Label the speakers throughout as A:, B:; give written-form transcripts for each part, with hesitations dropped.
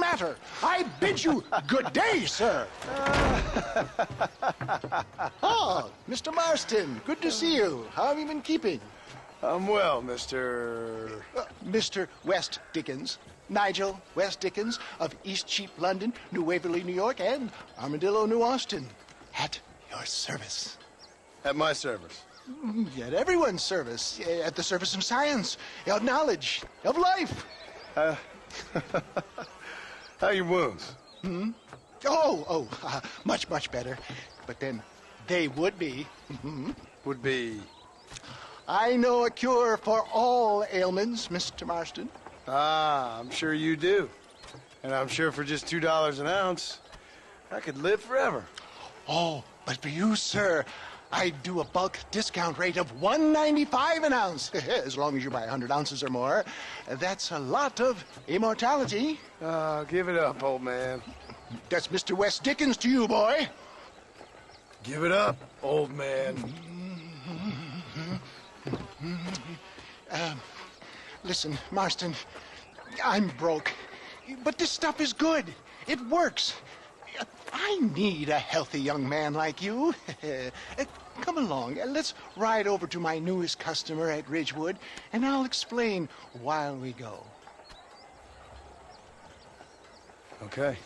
A: matter? I bid you good day, sir. Oh, Mr. Marston, good to see you. How have you been keeping?
B: I'm well, Mr.
A: Mr. West Dickens. Nigel West Dickens of East Cheap, London, New Waverly, New York, and Armadillo, New Austin. At your service.
B: At my service.
A: At everyone's service. At the service of science, of knowledge, of life.
B: How your wounds?
A: Much, much better. But then they would be.
B: Would be...
A: I know a cure for all ailments, Mr. Marston.
B: Ah, I'm sure you do. And I'm sure for just $2 an ounce, I could live forever.
A: Oh, but for you, sir, I'd do a bulk discount rate of $1.95 an ounce. As long as you buy 100 ounces or more. That's a lot of immortality.
B: Give it up, old man.
A: That's Mr. West Dickens to you, boy.
B: Give it up, old man.
A: Listen, Marston, I'm broke. But this stuff is good. It works. I need a healthy young man like you. Come along, let's ride over to my newest customer at Ridgewood, and I'll explain while we go.
B: Okay.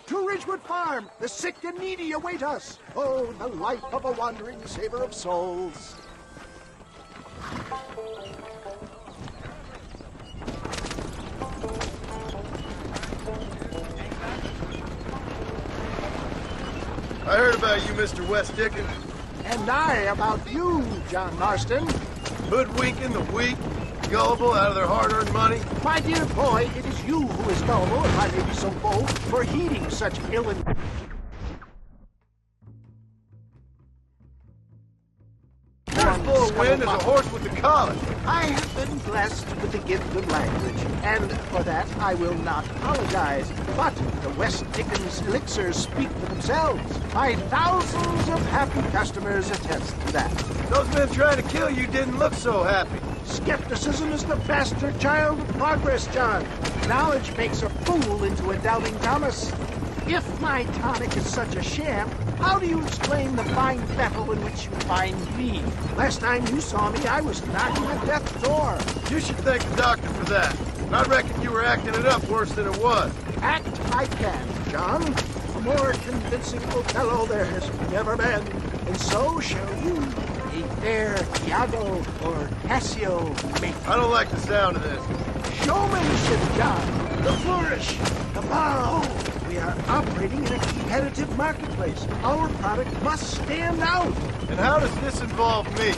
A: To Ridgewood Farm, the sick and needy await us. Oh, the life of a wandering saver of souls.
B: I heard about you, Mr. West Dickens.
A: And I about you, John Marston.
B: Hoodwinking the weak, gullible out of their hard-earned money.
A: My dear boy, it is you who is gullible, if I may be so bold, for heeding such ill and...
B: You're full of wind as a horse with the collar.
A: I have been blessed with the gift of language, and for that I will not apologize. But the West Dickens elixirs speak for themselves. My thousands of happy customers attest to that.
B: Those men trying to kill you didn't look so happy.
A: Skepticism is the bastard child of progress, John. Knowledge makes a fool into a doubting Thomas. If my tonic is such a sham, how do you explain the fine battle in which you find me? Last time you saw me, I was knocking at death's door.
B: You should thank the doctor for that. I reckon you were acting it up worse than it was.
A: Act I can, John. A more convincing Othello there has never been. And so shall you. A fair Iago or Cassio make.
B: I don't like the sound of this.
A: Showmanship, John. The flourish. The bow. We are operating in a competitive marketplace. Our product must stand out.
B: And how does this involve me?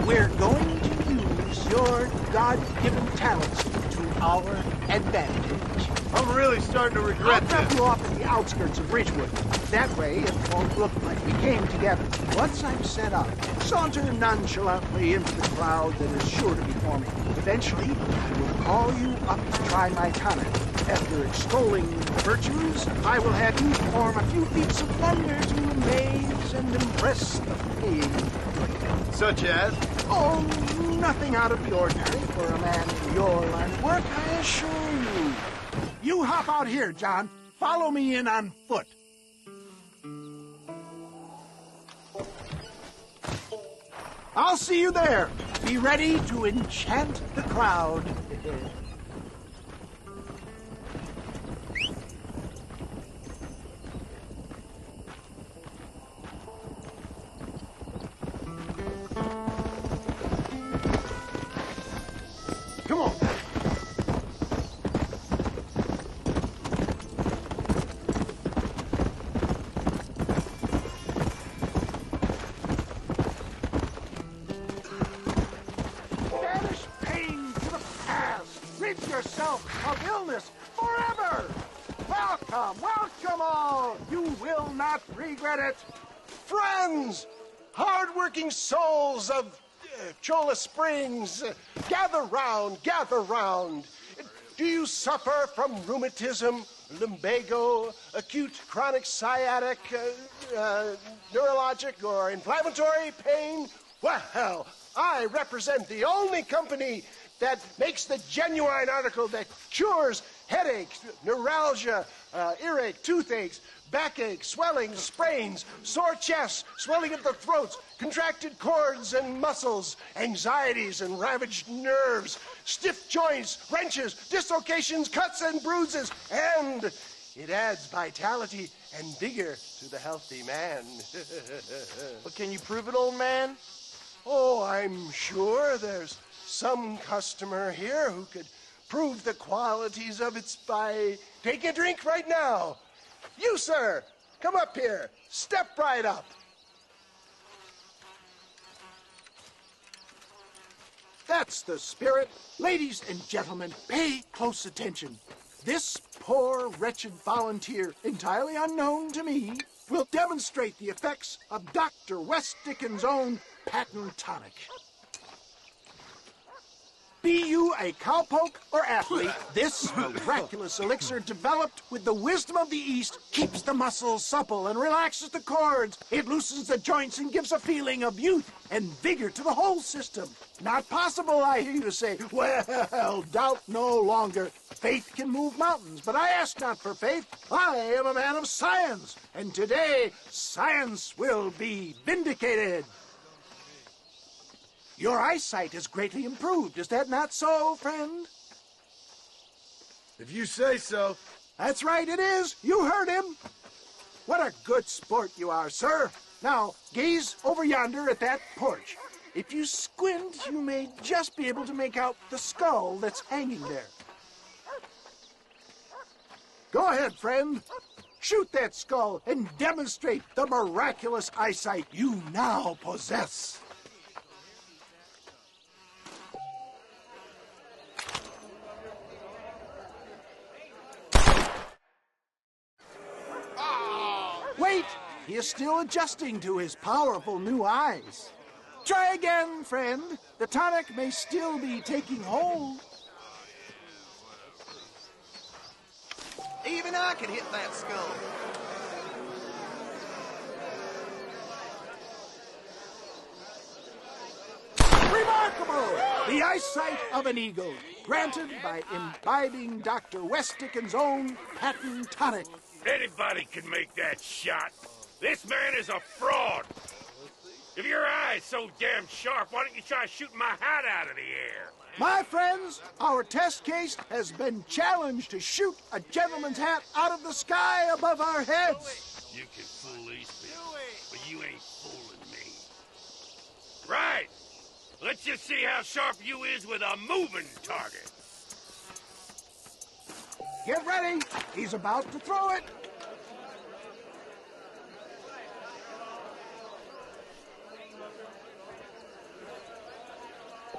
A: We're going to use your God-given talents to our advantage.
B: I'm really starting to regret
A: I'll drop
B: this.
A: you off at the outskirts of Ridgewood. That way, it won't look like we came together. Once I'm set up, saunter nonchalantly into the crowd that is sure to be forming. Eventually, I will call you up to try my tonic. After extolling the virtues, I will have you perform a few feats of wonder to amaze and impress the page.
B: Such as?
A: Oh, nothing out of the ordinary for a man in your line of work, I assure you. You hop out here, John. Follow me in on foot. I'll see you there. Be ready to enchant the crowd. Come on. Banish pain to the past. Rid yourself of illness forever. Welcome, welcome all. You will not regret it. Friends, hard-working souls of Cholla Springs, gather round, gather round. Do you suffer from rheumatism, lumbago, acute chronic sciatic, neurologic or inflammatory pain,
C: Well, I represent the only company that makes the genuine article that cures headaches, neuralgia, earache, toothaches, backache, swelling, sprains, sore chests, swelling of the throats, contracted cords and muscles, anxieties and ravaged nerves, stiff joints, wrenches, dislocations, cuts and bruises, and it adds vitality and vigor to the healthy man.
D: But can you prove it, old man?
C: Oh, I'm sure there's some customer here who could prove the qualities of it by taking a drink right now. You, sir, come up here. Step right up.
A: That's the spirit. Ladies and gentlemen, pay close attention. This poor, wretched volunteer, entirely unknown to me, will demonstrate the effects of Dr. West Dickens' own patent tonic. Be you a cowpoke or athlete, this miraculous elixir developed with the wisdom of the East keeps the muscles supple and relaxes the cords. It loosens the joints and gives a feeling of youth and vigor to the whole system. Not possible, I hear you say. Well, doubt no longer. Faith can move mountains, but I ask not for faith. I am a man of science, and today science will be vindicated. Your eyesight is greatly improved. Is that not so, friend?
B: If you say so.
A: That's right, it is. You heard him. What a good sport you are, sir. Now, gaze over yonder at that porch. If you squint, you may just be able to make out the skull that's hanging there. Go ahead, friend. Shoot that skull and demonstrate the miraculous eyesight you now possess. Wait! He is still adjusting to his powerful new eyes. Try again, friend. The tonic may still be taking hold.
D: Even I can hit that skull.
A: Remarkable! The eyesight of an eagle, granted by imbibing Dr. West Dickens' own patent tonic.
E: Anybody can make that shot. This man is a fraud. If your eye's so damn sharp, why don't you try shooting my hat out of the air?
A: My friends, our test case has been challenged to shoot a gentleman's hat out of the sky above our heads.
E: You can fool these people, but you ain't fooling me. Right. Let's just see how sharp you is with a moving target.
A: Get ready. He's about to throw it.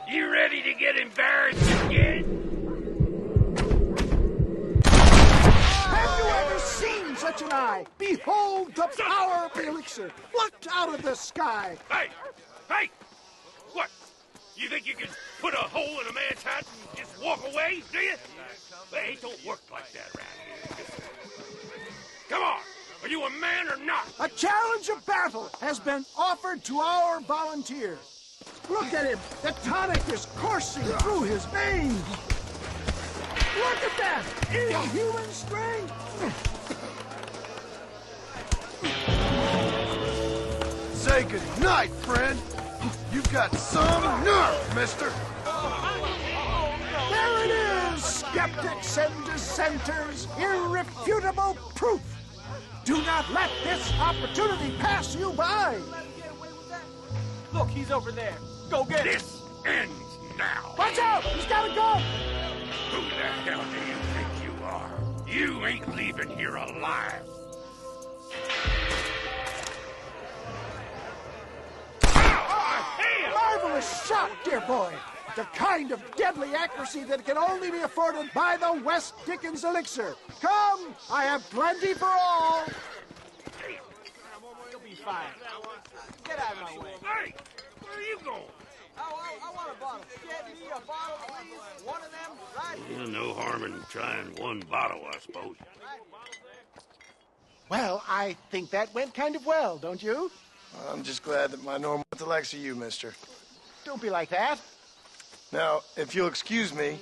E: You ready to get embarrassed again?
A: Have you ever seen such an eye? Behold the power of the elixir, plucked out of the sky.
E: Hey! Hey! What? You think you can put a hole in a man's hat and just walk away, do you? Hey, it don't work like that around here. Come on! Are you a man or not?
A: A challenge of battle has been offered to our volunteer. Look at him. The tonic is coursing through his veins. Look at that. Inhuman strength.
B: Say goodnight, friend. You've got some nerve, mister.
A: There it is, skeptics and dissenters. Irrefutable proof. Do not let this opportunity pass you by.
D: Look, he's over there. Go get him.
E: This ends now.
A: Watch out! He's got a gun!
E: Who the hell do you think you are? You ain't leaving here alive.
A: Marvelous shot, dear boy. The kind of deadly accuracy that can only be afforded by the West Dickens elixir. Come, I have plenty for all.
D: You'll be fine. Get out of my way.
E: Hey, where are you going?
D: I want a bottle. Get me a bottle, please. One of them, right?
E: Well, no harm in trying one bottle, I suppose.
A: Well, I think that went kind of well, don't you?
B: I'm just glad that my normal intellect's of you, mister.
C: Don't be like that.
B: Now, if you'll excuse me,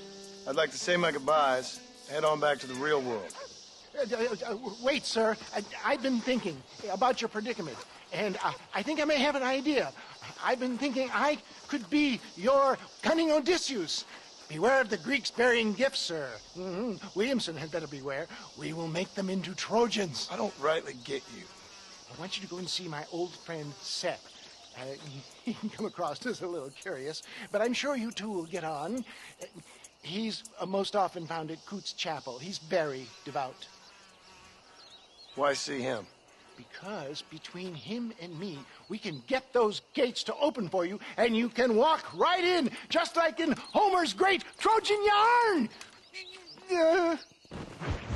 B: I'd like to say my goodbyes, head on back to the real world.
C: Wait, sir. I've been thinking about your predicament, and I think I may have an idea. I've been thinking I could be your cunning Odysseus. Beware of the Greeks burying gifts, sir. Williamson had better beware. We will make them into Trojans.
B: I don't rightly get you.
C: I want you to go and see my old friend Seth. He can come across as a little curious, but I'm sure you two will get on. He's most often found at Coots Chapel. He's very devout.
B: Why see him?
C: Because between him and me, we can get those gates to open for you, and you can walk right in, just like in Homer's great Trojan yarn!